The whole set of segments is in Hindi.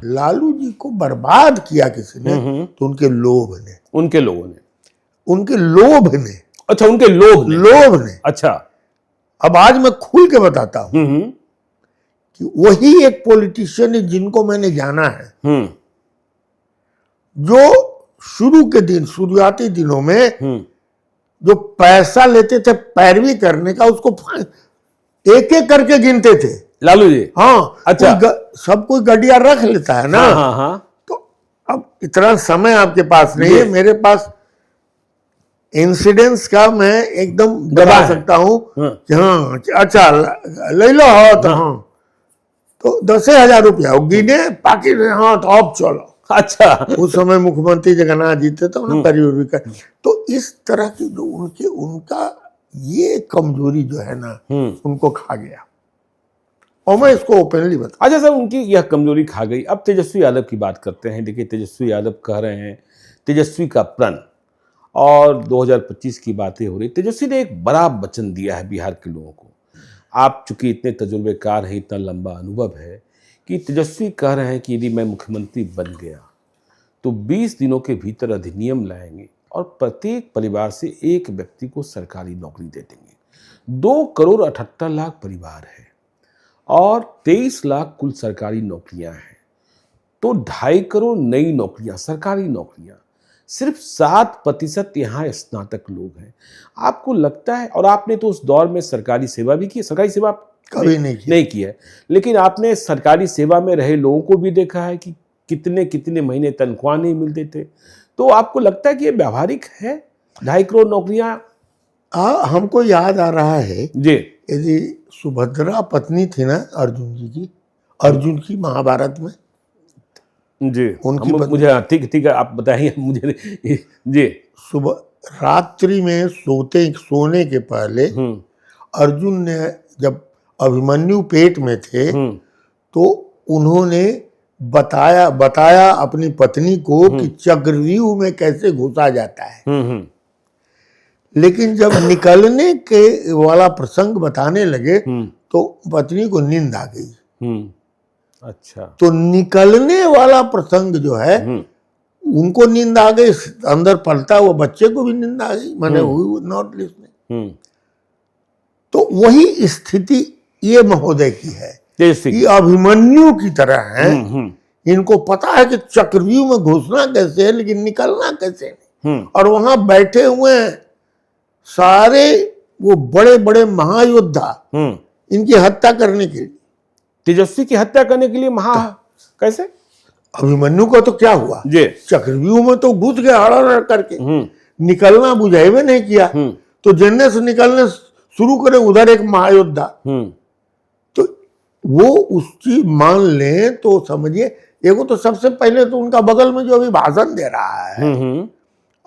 लालू जी को बर्बाद किया किसी ने, तो उनके लोभ ने, उनके लोगों ने, उनके लोभ ने। अच्छा, उनके लोभ ने। अच्छा, अब आज मैं खुल के बताता हूं कि वही एक पॉलिटिशियन है जिनको मैंने जाना है, जो शुरू के दिन, शुरुआती दिनों में जो पैसा लेते थे पैरवी करने का, उसको एक एक करके गिनते थे लालू जी। हाँ, अच्छा, सब कोई गड्डिया रख लेता है ना। हाँ। तो अब इतना समय आपके पास नहीं है, मेरे पास इंसिडेंट्स का मैं एकदम बता सकता हूं कि हाँ, अच्छा ले लो, हाँ तो हाँ, तो 10,000 रुपया गिने बाकी, हाँ तो अब चलो। अच्छा, उस समय मुख्यमंत्री जगन्नाथ जी थे, तो उन्हें परिवर्तन कर। तो इस तरह की जो उनका ये कमजोरी जो है ना, उनको खा गया, और मैं इसको ओपनली बता। अच्छा सर, उनकी यह कमजोरी खा गई। अब तेजस्वी यादव की बात करते हैं। देखिए, तेजस्वी यादव कह रहे हैं तेजस्वी का प्रण, और 2025 की बातें हो रही। तेजस्वी ने एक बड़ा वचन दिया है बिहार के लोगों को। आप चूंकि इतने तजुर्बेकार हैं, इतना लंबा अनुभव है, कि तेजस्वी कह रहे हैं कि यदि मैं मुख्यमंत्री बन गया तो 20 दिनों के भीतर अधिनियम लाएंगे और प्रत्येक परिवार से एक व्यक्ति को सरकारी नौकरी दे देंगे। 2,78,00,000 परिवार है और 23 लाख कुल सरकारी नौकरियां हैं, तो 2.5 करोड़ नई नौकरियां, सरकारी नौकरियां। सिर्फ 7% यहाँ स्नातक लोग हैं। आपको लगता है, और आपने तो उस दौर में सरकारी सेवा भी की, सरकारी सेवा कभी नहीं की है, लेकिन आपने सरकारी सेवा में रहे लोगों को भी देखा है कि कितने कितने महीने तनख्वाह नहीं मिलते थे। तो आपको लगता है कि ये व्यावहारिक है 2.5 करोड़ नौकरियां? हमको याद आ रहा है जी, यदि सुभद्रा पत्नी थी ना अर्जुन जी की, अर्जुन की महाभारत में जी, उनकी मुझे ठीक है, आप बताइए मुझे। जी, सुबह रात्रि में सोने के पहले अर्जुन ने, जब अभिमन्यु पेट में थे, तो उन्होंने बताया अपनी पत्नी को कि चक्रव्यूह में कैसे घुसा जाता है। लेकिन जब निकलने के वाला प्रसंग बताने लगे तो पत्नी को नींद आ गई। अच्छा, तो निकलने वाला प्रसंग जो है, उनको नींद आ गई, अंदर पलता हुआ बच्चे को भी नींद आ गई, मैंने नॉट लिस्टिंग। तो वही स्थिति ये महोदय की है कि अभिमन्यु की तरह है। इनको पता है कि चक्रव्यूह में घुसना कैसे है, लेकिन निकलना कैसे नहीं। और वहां बैठे हुए सारे वो बड़े बड़े महायोद्धा इनकी हत्या करने के लिए, तेजस्वी की हत्या करने के लिए कैसे? अभिमन्यु को तो क्या हुआ, चक्रव्यूह में तो घुस गया हड़ करके, निकलना बुझाइबे नहीं किया। तो जन्ने से निकलने शुरू करे उधर एक महायोद्धा, तो वो उसकी मान ले तो समझिए। एगो तो सबसे पहले तो उनका बगल में जो अभी भाषण दे रहा है,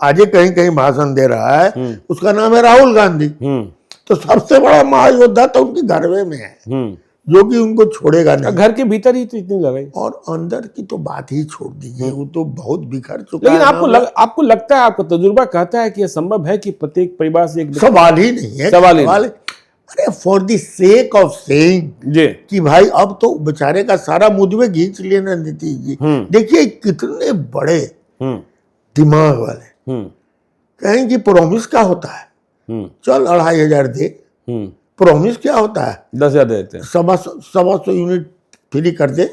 आज कहीं कहीं भाषण दे रहा है, उसका नाम है राहुल गांधी। तो सबसे बड़ा महायोद्धा तो उनके घर में है, जो कि उनको छोड़ेगा नहीं। घर के भीतर ही तो इतनी लड़ाई, और अंदर की तो बात ही छोड़ दीजिए, वो तो बहुत बिखर चुका लेकिन है। आपको लगता है, आपका तजुर्बा कहता है कि यह संभव है कि प्रत्येक परिवार से एक? सवाल ही नहीं है, सवाल। अरे for the sake of saying कि भाई अब तो बेचारे का सारा मुद्दे खींच लेना नीतीश जी। देखिए कितने बड़े दिमाग वाले, कहें कि प्रॉमिस क्या होता है, चल 2,500 दे। प्रॉमिस क्या होता है, 10,000 देते हैं, 100 यूनिट फ्री कर दे।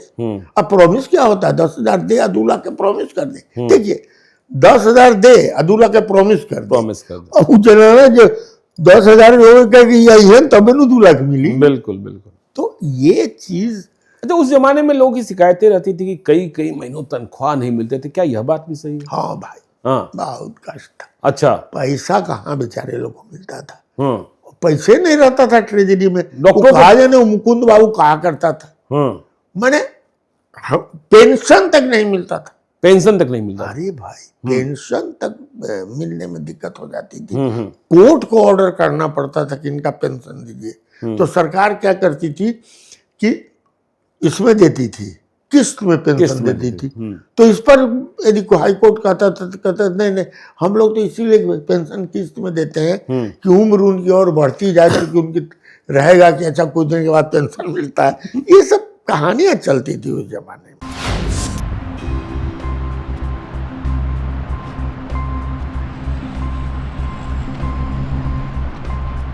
अब प्रॉमिस क्या होता है, 10,000 दे या 2 लाख के प्रॉमिस कर दे। देखिए 10,000 दे या 2 लाख के प्रॉमिस कर दे। अब चला जो 10,000 है तब 2 लाख मिली। बिल्कुल बिल्कुल। तो ये चीज, तो उस जमाने में लोगों की शिकायतें रहती थी कि कई महीनों तनख्वाह नहीं मिलते थे। क्या यह बात भी सही है? हाँ भाई, हाँ, बहुत कष्ट था। अच्छा, पैसा कहाँ बेचारे लोगों को मिलता था, पैसे नहीं रहता था ट्रेजरी में। मुकुंद बाबू कहा करता था, मैंने पेंशन तक नहीं मिलता था। पेंशन तक नहीं मिलता? अरे भाई, पेंशन तक मिलने में दिक्कत हो जाती थी। कोर्ट को ऑर्डर करना पड़ता था कि इनका पेंशन दीजिए। तो सरकार क्या करती थी कि इसमें देती थी, किस्त में पेंशन देती थी। तो इस पर यदि हाई कोर्ट कहता था तो कहता नहीं, हम लोग तो इसीलिए पेंशन किस्त में देते हैं कि उम्र उनकी और बढ़ती जाए, क्योंकि उनकी रहेगा कि अच्छा कुछ दिन के बाद पेंशन मिलता है। ये सब कहानियां चलती थी उस जमाने में।